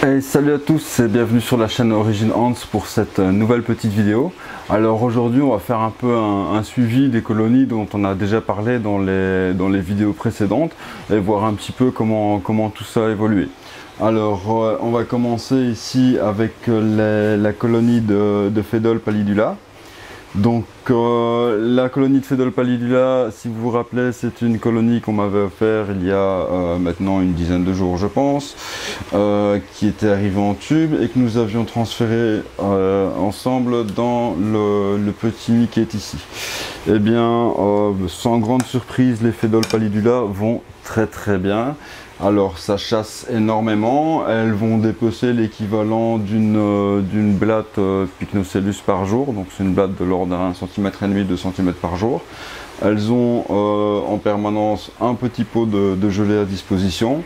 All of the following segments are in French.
Hey, salut à tous et bienvenue sur la chaîne Origin Ants pour cette nouvelle petite vidéo. Alors aujourd'hui on va faire un peu un suivi des colonies dont on a déjà parlé dans les vidéos précédentes et voir un petit peu comment tout ça a évolué. Alors on va commencer ici avec la colonie de Phédole pallidula. Donc la colonie de Phédole pallidula, si vous vous rappelez, c'est une colonie qu'on m'avait offert il y a maintenant une dizaine de jours je pense, qui était arrivée en tube et que nous avions transféré ensemble dans le petit nid qui est ici. Eh bien, sans grande surprise, les Phédole pallidula vont très bien. Alors ça chasse énormément, elles vont dépecer l'équivalent d'une blatte Pycnocellus par jour, donc c'est une blatte de l'ordre d'1,5 cm, 2 cm par jour. Elles ont en permanence un petit pot de gelée à disposition.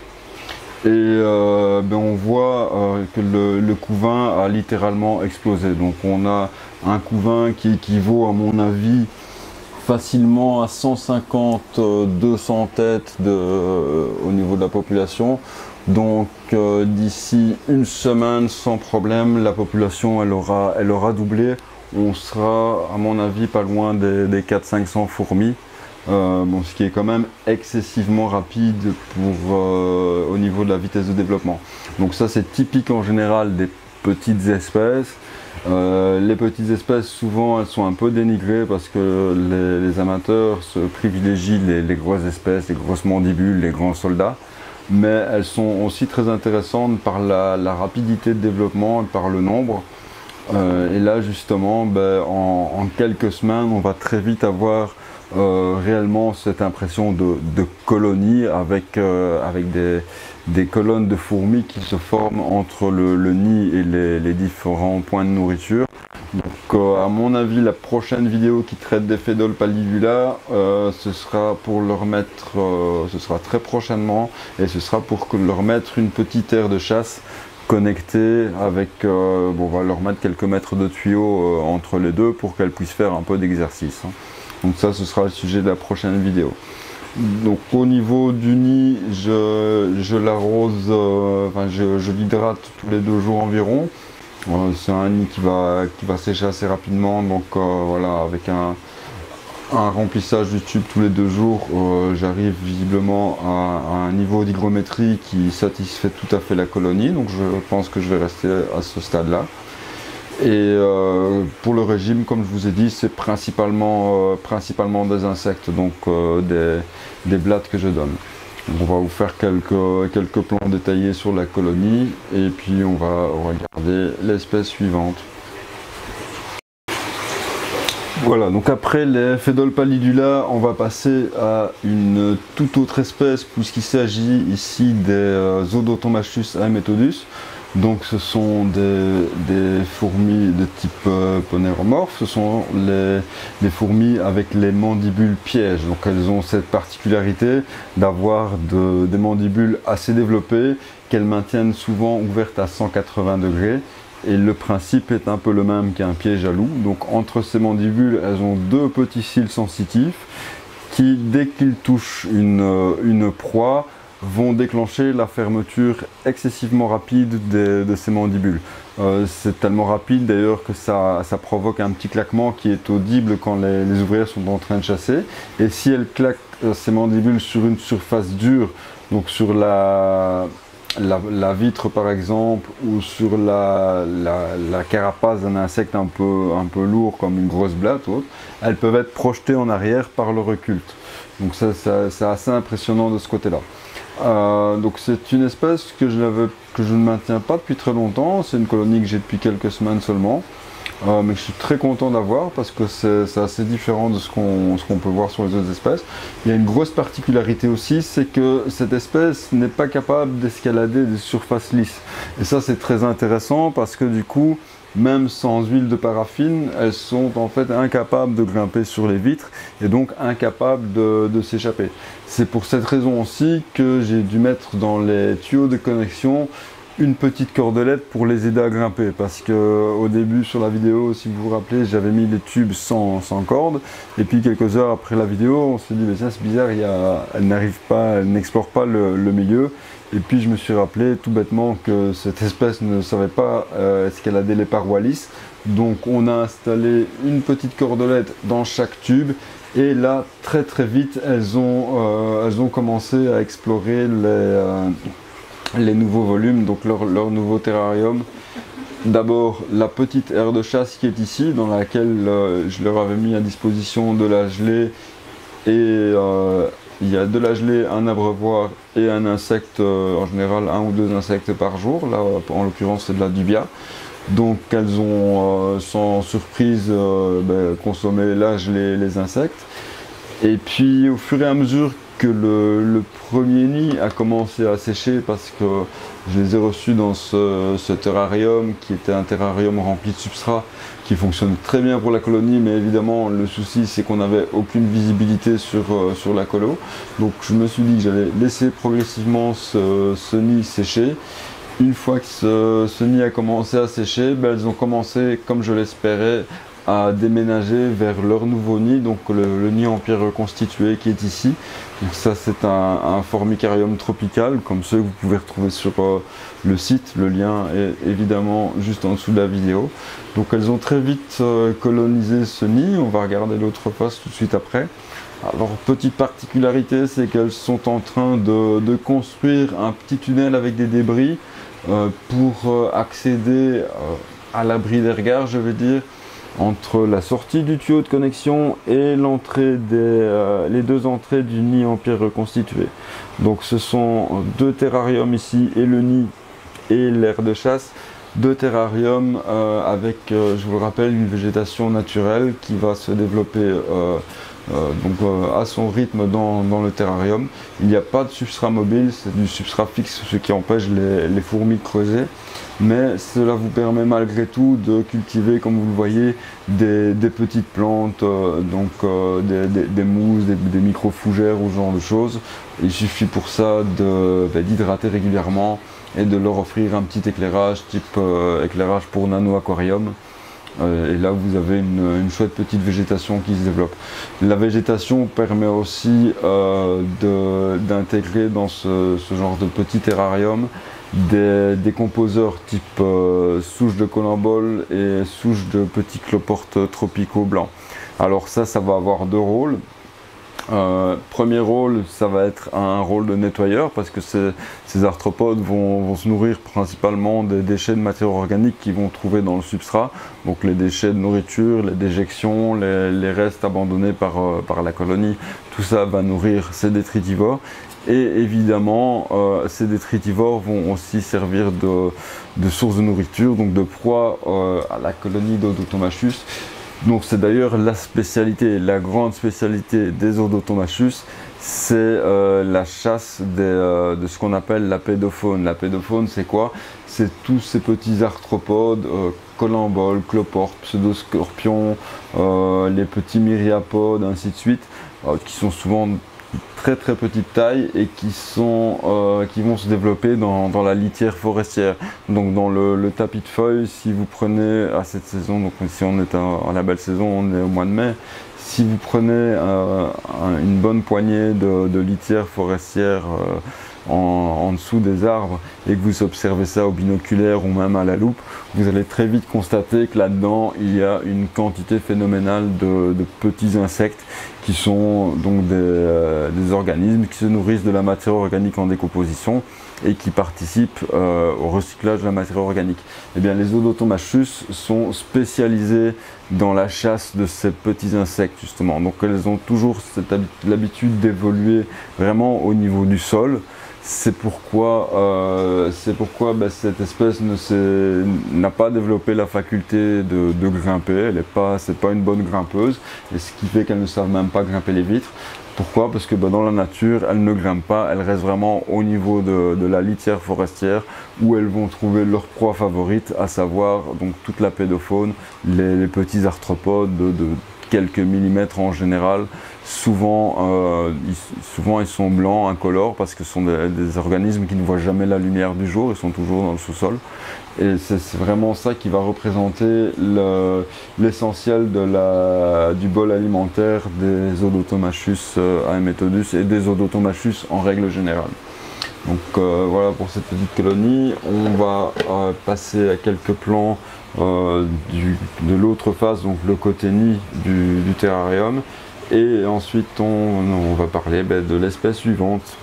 Et on voit que le couvain a littéralement explosé. Donc on a un couvain qui équivaut à mon avis facilement à 150-200 têtes au niveau de la population. Donc d'ici une semaine sans problème, la population elle aura doublé. On sera à mon avis pas loin des 400-500 fourmis. Ce qui est quand même excessivement rapide au niveau de la vitesse de développement. Donc ça c'est typique en général des petites espèces. Les petites espèces souvent elles sont un peu dénigrées parce que les amateurs se privilégient les grosses espèces, les grosses mandibules, les grands soldats, mais elles sont aussi très intéressantes par la rapidité de développement et par le nombre. Et là justement en quelques semaines on va très vite avoir réellement cette impression de colonie avec des colonnes de fourmis qui se forment entre le nid et les différents points de nourriture. Donc à mon avis la prochaine vidéo qui traite des Phédole pallidula, ce sera pour leur mettre, ce sera très prochainement, et ce sera pour leur mettre une petite aire de chasse connectée avec, on va leur mettre quelques mètres de tuyaux entre les deux pour qu'elles puissent faire un peu d'exercice. Donc ça ce sera le sujet de la prochaine vidéo. Donc au niveau du nid, je l'arrose, je l'hydrate tous les 2 jours environ. C'est un nid qui va sécher assez rapidement, donc voilà, avec un remplissage du tube tous les 2 jours, j'arrive visiblement à un niveau d'hygrométrie qui satisfait tout à fait la colonie, donc je pense que je vais rester à ce stade là. Et pour le régime, comme je vous ai dit, c'est principalement des insectes, donc des blattes que je donne. Donc on va vous faire quelques plans détaillés sur la colonie et puis on va regarder l'espèce suivante. Voilà, donc après les Phédole pallidula, on va passer à une toute autre espèce puisqu'il s'agit ici des Odontomachus aemetodus. Donc ce sont des fourmis de type ponéromorphe, ce sont les fourmis avec les mandibules pièges. Donc elles ont cette particularité d'avoir des mandibules assez développées, qu'elles maintiennent souvent ouvertes à 180 degrés. Et le principe est un peu le même qu'un piège à loup. Donc entre ces mandibules, elles ont 2 petits cils sensitifs qui, dès qu'ils touchent une proie, vont déclencher la fermeture excessivement rapide de ces mandibules. C'est tellement rapide d'ailleurs que ça provoque un petit claquement qui est audible quand les ouvrières sont en train de chasser. Et si elles claquent ces mandibules sur une surface dure, donc sur la vitre par exemple, ou sur la carapace d'un insecte un peu lourd comme une grosse blatte ou autre, elles peuvent être projetées en arrière par le occulte. Donc ça c'est assez impressionnant de ce côté-là. Donc c'est une espèce que je ne maintiens pas depuis très longtemps, c'est une colonie que j'ai depuis quelques semaines seulement, mais je suis très content d'avoir parce que c'est assez différent de ce qu'on peut voir sur les autres espèces. Il y a une grosse particularité aussi, c'est que cette espèce n'est pas capable d'escalader des surfaces lisses. Et ça c'est très intéressant parce que du coup, même sans huile de paraffine, elles sont en fait incapables de grimper sur les vitres et donc incapables de s'échapper. C'est pour cette raison aussi que j'ai dû mettre dans les tuyaux de connexion une petite cordelette pour les aider à grimper, parce que au début sur la vidéo, si vous vous rappelez, j'avais mis les tubes sans corde, et puis quelques heures après la vidéo on s'est dit mais ça c'est bizarre, elle n'arrive pas, elle n'explore pas le milieu, Et puis je me suis rappelé tout bêtement que cette espèce ne savait pas escalader les parois lisses. Donc on a installé une petite cordelette dans chaque tube. Et là, très vite, elles ont commencé à explorer les nouveaux volumes, donc leur nouveau terrarium. D'abord, la petite aire de chasse qui est ici, dans laquelle je leur avais mis à disposition de la gelée. Et il y a de la gelée, un abreuvoir et un insecte, en général 1 ou 2 insectes par jour. Là, en l'occurrence, c'est de la dubia. Donc elles ont sans surprise consommé la gelée, les insectes. Et puis au fur et à mesure que le premier nid a commencé à sécher, parce que je les ai reçus dans ce terrarium qui était un terrarium rempli de substrat qui fonctionne très bien pour la colonie, mais évidemment le souci c'est qu'on n'avait aucune visibilité sur la colo. Donc je me suis dit que j'allais laisser progressivement ce nid sécher. Une fois que ce nid a commencé à sécher, elles ont commencé, comme je l'espérais, à déménager vers leur nouveau nid, donc le nid en pierre reconstituée qui est ici. Donc ça c'est un formicarium tropical, comme ceux que vous pouvez retrouver sur le site. Le lien est évidemment juste en dessous de la vidéo. Donc elles ont très vite colonisé ce nid, on va regarder l'autre face tout de suite après. Alors petite particularité, c'est qu'elles sont en train de construire un petit tunnel avec des débris pour accéder à l'abri des regards, je vais dire, entre la sortie du tuyau de connexion et l'entrée les deux entrées du nid en pierre reconstituée. Donc ce sont 2 terrariums ici, et le nid et l'aire de chasse. 2 terrariums avec, je vous le rappelle, une végétation naturelle qui va se développer à son rythme dans le terrarium. Il n'y a pas de substrat mobile, c'est du substrat fixe, ce qui empêche les fourmis de creuser. Mais cela vous permet malgré tout de cultiver, comme vous le voyez, des petites plantes, des mousses, des micro-fougères ou ce genre de choses. Il suffit pour ça d'hydrater régulièrement et de leur offrir un petit éclairage, type éclairage pour nano-aquarium. Et là vous avez une chouette petite végétation qui se développe. La végétation permet aussi d'intégrer dans ce genre de petit terrarium des composeurs type souche de colambole et souche de petits cloportes tropicaux blancs. Alors ça va avoir 2 rôles. Premier rôle, ça va être un rôle de nettoyeur, parce que ces arthropodes vont se nourrir principalement des déchets de matière organique qu'ils vont trouver dans le substrat. Donc les déchets de nourriture, les déjections, les restes abandonnés par la colonie, tout ça va nourrir ces détritivores. Et évidemment, ces détritivores vont aussi servir de source de nourriture, donc de proie à la colonie d'Odotomachus. Donc c'est d'ailleurs la spécialité, la grande spécialité des Odotomachus, c'est la chasse de ce qu'on appelle la pédofaune. La pédofaune, c'est quoi? C'est tous ces petits arthropodes, colamboles, cloportes, pseudoscorpions, les petits myriapodes, ainsi de suite, qui sont souvent très petite taille et qui vont se développer dans la litière forestière. Donc dans le tapis de feuilles, si vous prenez à cette saison, donc ici on est en la belle saison, on est au mois de mai, si vous prenez une bonne poignée de litière forestière en dessous des arbres et que vous observez ça au binoculaire ou même à la loupe, vous allez très vite constater que là-dedans il y a une quantité phénoménale de petits insectes qui sont donc des organismes qui se nourrissent de la matière organique en décomposition et qui participent au recyclage de la matière organique. Eh bien, les Odotomachus sont spécialisés dans la chasse de ces petits insectes justement. Donc elles ont toujours l'habitude d'évoluer vraiment au niveau du sol. C'est pourquoi cette espèce n'a pas développé la faculté de grimper. C'est pas une bonne grimpeuse, et ce qui fait qu'elles ne savent même pas grimper les vitres. Pourquoi? Parce que dans la nature, elles ne grimpent pas, elles restent vraiment au niveau de la litière forestière où elles vont trouver leur proie favorite, à savoir donc toute la pédofaune, les petits arthropodes de quelques millimètres en général. Souvent ils sont blancs, incolores, parce que ce sont des organismes qui ne voient jamais la lumière du jour, ils sont toujours dans le sous-sol. Et c'est vraiment ça qui va représenter l'essentiel du bol alimentaire des Odotomachus aemetodus et des Odotomachus en règle générale. Donc voilà pour cette petite colonie. On va passer à quelques plans de l'autre face, donc le côté nid du terrarium. Et ensuite on va parler de l'espèce suivante.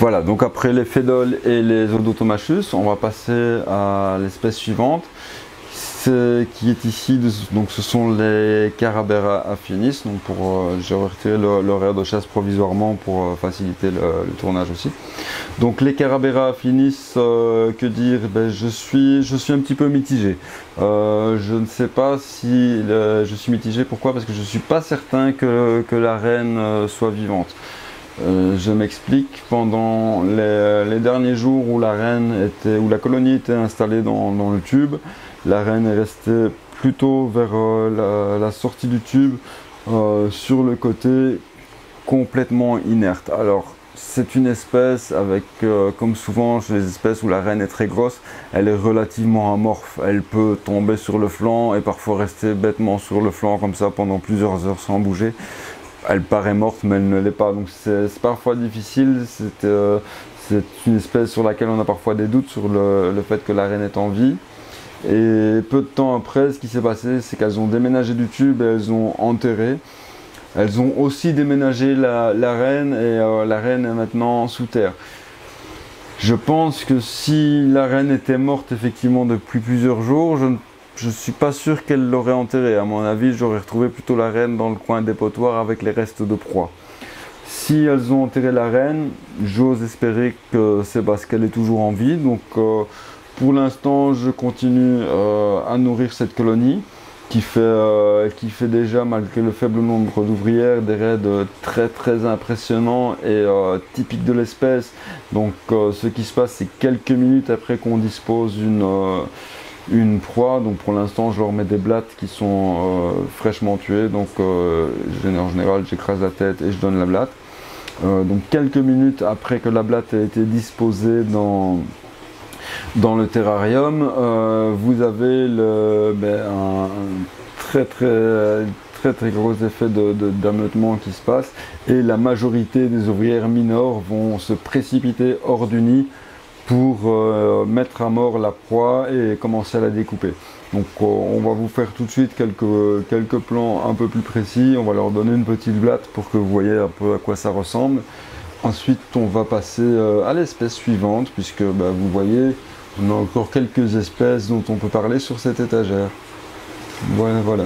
Voilà, donc après les Phédoles et les Odotomachus, on va passer à l'espèce suivante, qui est ici, donc ce sont les Carabera affinis. Donc j'ai retiré l'horaire de chasse provisoirement pour faciliter le tournage aussi. Donc les Carabera affinis, que dire, je suis un petit peu mitigé. Je ne sais pas si je suis mitigé, pourquoi? Parce que je ne suis pas certain que la reine soit vivante. Je m'explique, pendant les derniers jours où la colonie était installée dans le tube, la reine est restée plutôt vers la sortie du tube, sur le côté, complètement inerte. Alors c'est une espèce avec, comme souvent chez les espèces où la reine est très grosse, elle est relativement amorphe. Elle peut tomber sur le flanc et parfois rester bêtement sur le flanc comme ça pendant plusieurs heures sans bouger. Elle paraît morte, mais elle ne l'est pas, donc c'est parfois difficile. C'est une espèce sur laquelle on a parfois des doutes sur le fait que la reine est en vie. Et peu de temps après, ce qui s'est passé, c'est qu'elles ont déménagé du tube et elles ont enterré. Elles ont aussi déménagé la reine, et la reine est maintenant sous terre. Je pense que si la reine était morte effectivement depuis plusieurs jours, je ne suis pas sûr qu'elle l'aurait enterrée. À mon avis, j'aurais retrouvé plutôt la reine dans le coin des potoirs avec les restes de proie. Si elles ont enterré la reine, j'ose espérer que c'est parce qu'elle est toujours en vie. Donc pour l'instant, je continue à nourrir cette colonie qui fait déjà, malgré le faible nombre d'ouvrières, des raids très impressionnants et typiques de l'espèce. Donc ce qui se passe, c'est quelques minutes après qu'on dispose une proie. Donc pour l'instant je leur mets des blattes qui sont fraîchement tuées, donc en général j'écrase la tête et je donne la blatte. Donc quelques minutes après que la blatte a été disposée dans le terrarium, vous avez un très gros effet d'ameutement qui se passe, et la majorité des ouvrières mineures vont se précipiter hors du nid pour mettre à mort la proie et commencer à la découper. Donc on va vous faire tout de suite quelques plans un peu plus précis. On va leur donner une petite blatte pour que vous voyez un peu à quoi ça ressemble. Ensuite on va passer à l'espèce suivante, puisque vous voyez, on a encore quelques espèces dont on peut parler sur cette étagère. Voilà.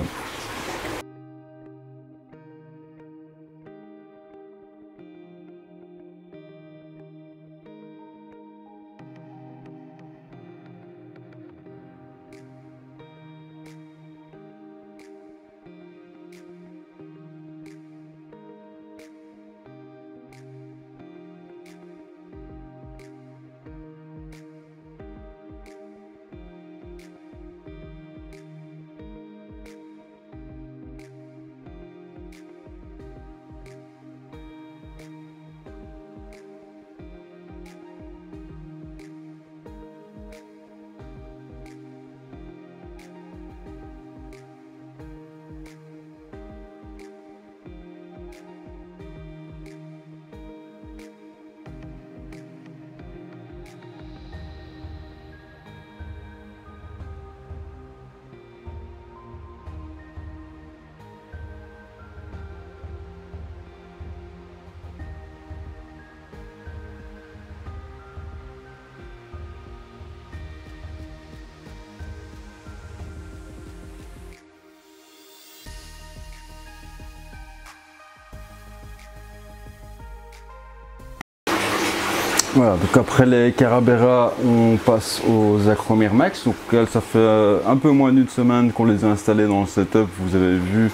Voilà, donc après les Carabera, on passe aux Acromyrmex. Donc elles, ça fait un peu moins d'une semaine qu'on les a installés dans le setup. Vous avez vu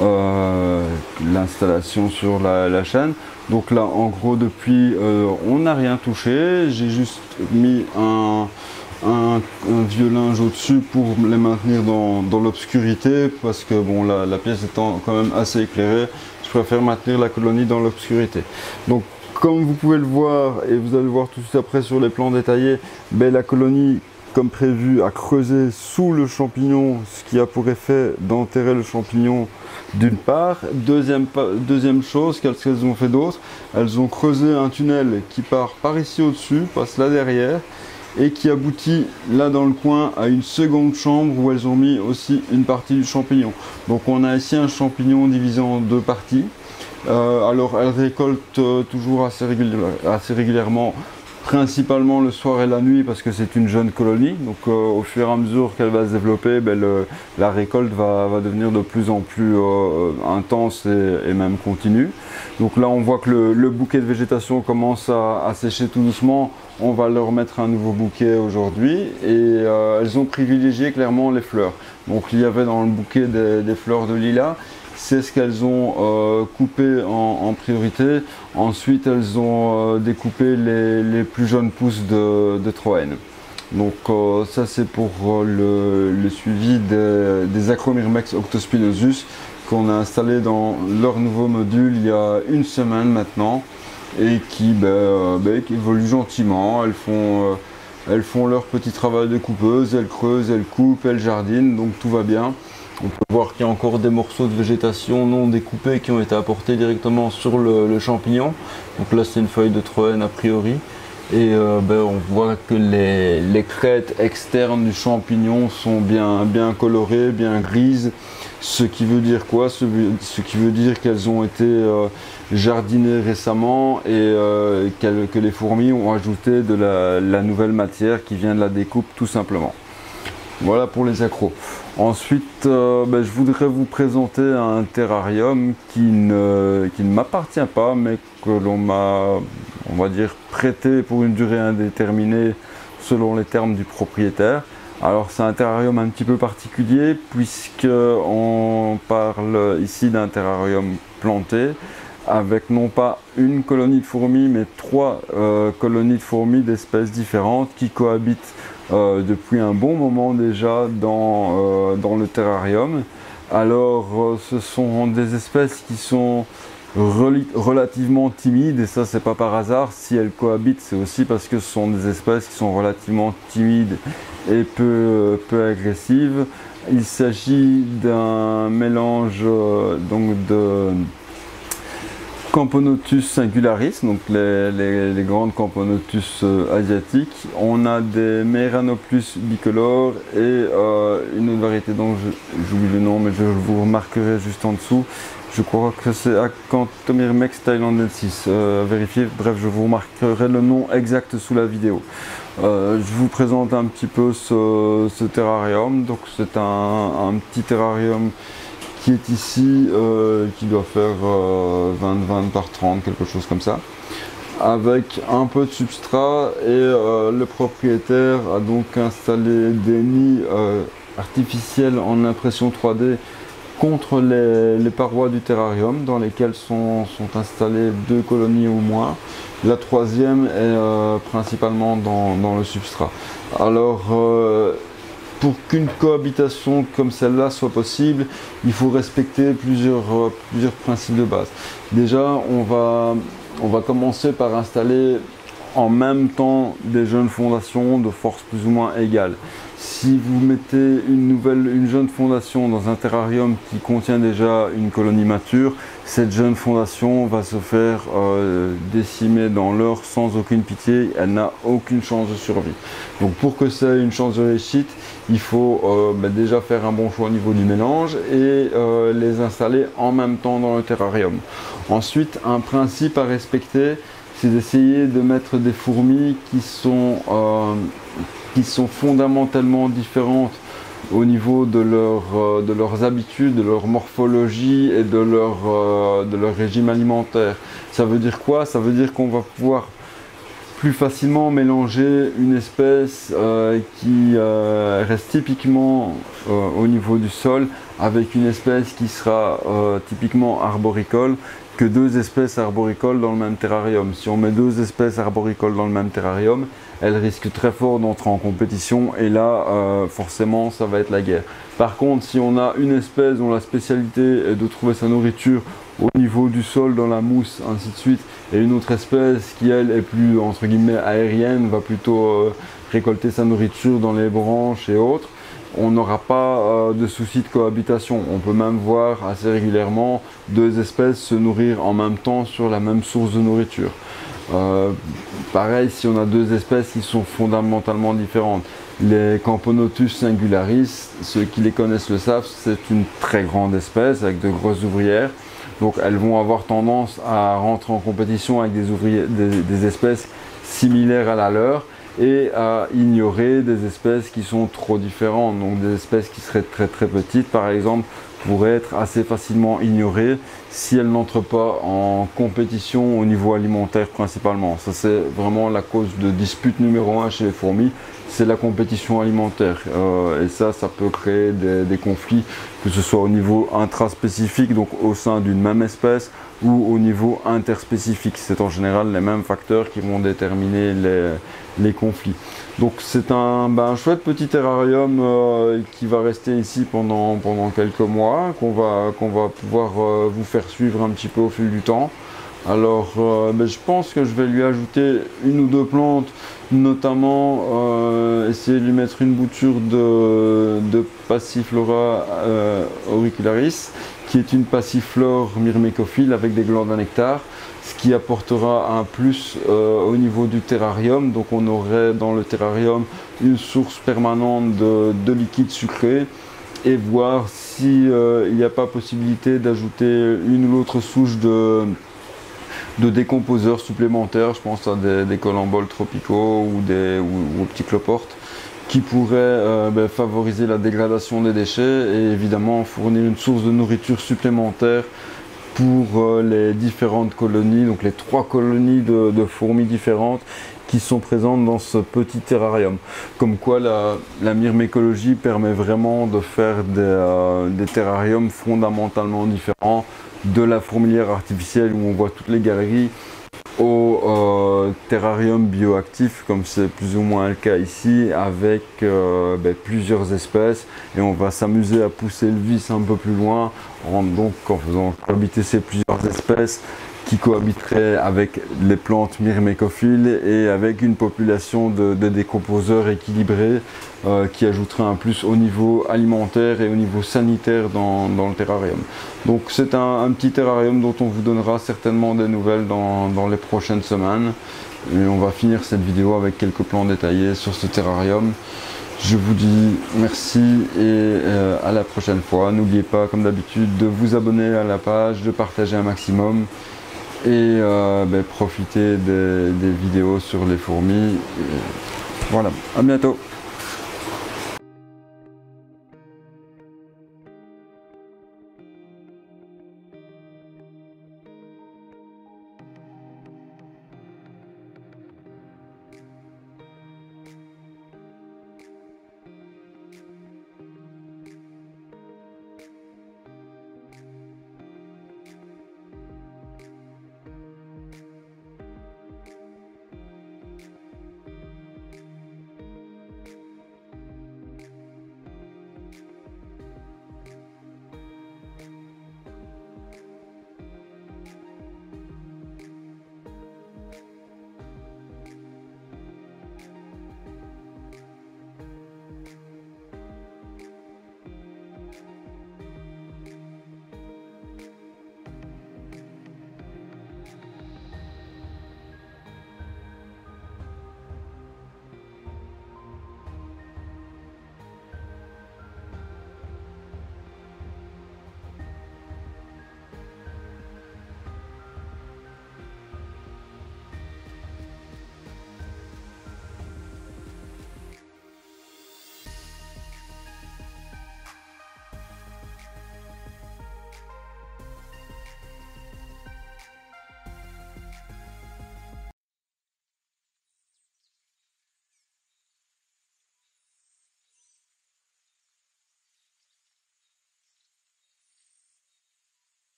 l'installation sur la chaîne. Donc là en gros depuis on n'a rien touché, j'ai juste mis un vieux linge au-dessus pour les maintenir dans l'obscurité, parce que bon la pièce étant quand même assez éclairée, je préfère maintenir la colonie dans l'obscurité. Donc comme vous pouvez le voir, et vous allez le voir tout de suite après sur les plans détaillés, ben, la colonie comme prévu a creusé sous le champignon, ce qui a pour effet d'enterrer le champignon d'une part. Deuxième chose, qu'elles ont fait d'autre, elles ont creusé un tunnel qui part par ici au-dessus, passe là derrière, et qui aboutit là dans le coin à une seconde chambre où elles ont mis aussi une partie du champignon. Donc on a ici un champignon divisé en deux parties. Alors elles récoltent toujours assez régulièrement, principalement le soir et la nuit, parce que c'est une jeune colonie. Donc au fur et à mesure qu'elle va se développer, ben, la récolte va devenir de plus en plus intense et même continue. Donc là on voit que le bouquet de végétation commence à sécher tout doucement. On va leur mettre un nouveau bouquet aujourd'hui, et elles ont privilégié clairement les fleurs. Donc il y avait dans le bouquet des fleurs de lilas, c'est ce qu'elles ont coupé en priorité. Ensuite elles ont découpé les plus jeunes pousses de Troène. Donc ça c'est pour le suivi des Acromyrmex octospinosus qu'on a installé dans leur nouveau module il y a une semaine maintenant, et qui évoluent gentiment. Elles font leur petit travail de coupeuse, elles creusent, elles coupent, elles jardinent, donc tout va bien. On peut voir qu'il y a encore des morceaux de végétation non découpés qui ont été apportés directement sur le champignon. Donc là c'est une feuille de Troène a priori. Et on voit que les crêtes externes du champignon sont bien colorées, bien grises. Ce qui veut dire quoi? Ce qui veut dire qu'elles ont été jardinées récemment, et que les fourmis ont ajouté de la nouvelle matière qui vient de la découpe tout simplement. Voilà pour les accros. Ensuite, je voudrais vous présenter un terrarium qui ne m'appartient pas, mais que l'on m'a, on va dire, prêté pour une durée indéterminée selon les termes du propriétaire. Alors c'est un terrarium un petit peu particulier, puisqu'on parle ici d'un terrarium planté avec non pas une colonie de fourmis, mais 3 colonies de fourmis d'espèces différentes qui cohabitent depuis un bon moment déjà dans le terrarium. Alors ce sont des espèces qui sont relativement timides, et ça c'est pas par hasard. Si elles cohabitent, c'est aussi parce que ce sont des espèces qui sont relativement timides et peu agressives. Il s'agit d'un mélange donc de Camponotus singularis, donc les grandes Camponotus asiatiques. On a des Meranoplus bicolores et une autre variété dont j'oublie le nom, mais je vous remarquerai juste en dessous. Je crois que c'est Acanthomirmex thailandensis, vérifiez. Bref, je vous remarquerai le nom exact sous la vidéo. Je vous présente un petit peu ce terrarium. Donc c'est un petit terrarium qui est ici, qui doit faire 20 par 30, quelque chose comme ça, avec un peu de substrat, et le propriétaire a donc installé des nids artificiels en impression 3D contre les parois du terrarium, dans lesquelles sont installées 2 colonies au moins. La troisième est principalement dans le substrat. Alors pour qu'une cohabitation comme celle-là soit possible, il faut respecter plusieurs principes de base. Déjà, on va commencer par installer en même temps des jeunes fondations de force plus ou moins égale. Si vous mettez une jeune fondation dans un terrarium qui contient déjà une colonie mature, cette jeune fondation va se faire décimer dans l'heure sans aucune pitié. Elle n'a aucune chance de survie. Donc pour que ça ait une chance de réussite, il faut déjà faire un bon choix au niveau du mélange et les installer en même temps dans le terrarium. Ensuite, un principe à respecter, c'est d'essayer de mettre des fourmis qui sont fondamentalement différentes au niveau de leurs habitudes, de leur morphologie et de leur régime alimentaire. Ça veut dire quoi? Ça veut dire qu'on va pouvoir plus facilement mélanger une espèce qui reste typiquement au niveau du sol avec une espèce qui sera typiquement arboricole que deux espèces arboricoles dans le même terrarium. Si on met deux espèces arboricoles dans le même terrarium, elles risquent très fort d'entrer en compétition et là forcément ça va être la guerre. Par contre, si on a une espèce dont la spécialité est de trouver sa nourriture au niveau du sol, dans la mousse, ainsi de suite, et une autre espèce qui elle est plus entre guillemets aérienne, va plutôt récolter sa nourriture dans les branches et autres, on n'aura pas de souci de cohabitation. On peut même voir assez régulièrement deux espèces se nourrir en même temps sur la même source de nourriture. Pareil, si on a deux espèces qui sont fondamentalement différentes. Les Camponotus singularis, ceux qui les connaissent le savent, c'est une très grande espèce avec de grosses ouvrières. Donc elles vont avoir tendance à rentrer en compétition avec des espèces similaires à la leur et à ignorer des espèces qui sont trop différentes. Donc des espèces qui seraient très petites par exemple pourraient être assez facilement ignorées si elles n'entrent pas en compétition au niveau alimentaire principalement. Ça c'est vraiment la cause de dispute numéro 1 chez les fourmis, c'est la compétition alimentaire. Et ça peut créer des conflits, que ce soit au niveau intraspécifique, donc au sein d'une même espèce, ou au niveau interspécifique. C'est en général les mêmes facteurs qui vont déterminer les conflits. Donc c'est un chouette petit terrarium qui va rester ici pendant quelques mois, qu'on va pouvoir vous faire suivre un petit peu au fil du temps. Alors je pense que je vais lui ajouter une ou deux plantes, notamment essayer de lui mettre une bouture de Passiflora auricularis, qui est une passiflore myrmécophile avec des glandes à nectar, ce qui apportera un plus au niveau du terrarium. Donc on aurait dans le terrarium une source permanente de liquide sucré, et voir s'il n'y a pas possibilité d'ajouter une ou l'autre souche de décomposeurs supplémentaires. Je pense à des colamboles tropicaux ou aux petits cloportes qui pourraient favoriser la dégradation des déchets et évidemment fournir une source de nourriture supplémentaire pour les différentes colonies, donc les 3 colonies de fourmis différentes qui sont présentes dans ce petit terrarium. Comme quoi la myrmécologie permet vraiment de faire des terrariums fondamentalement différents, de la fourmilière artificielle où on voit toutes les galeries au terrarium bioactif, comme c'est plus ou moins le cas ici, avec plusieurs espèces, et on va s'amuser à pousser le vice un peu plus loin en faisant cohabiter ces plusieurs espèces qui cohabiteraient avec les plantes myrmécophiles et avec une population de décomposeurs équilibrés qui ajouterait un plus au niveau alimentaire et au niveau sanitaire dans le terrarium. Donc c'est un petit terrarium dont on vous donnera certainement des nouvelles dans les prochaines semaines. Et on va finir cette vidéo avec quelques plans détaillés sur ce terrarium. Je vous dis merci et à la prochaine fois. N'oubliez pas, comme d'habitude, de vous abonner à la page, de partager un maximum et profiter des vidéos sur les fourmis. Et voilà, à bientôt.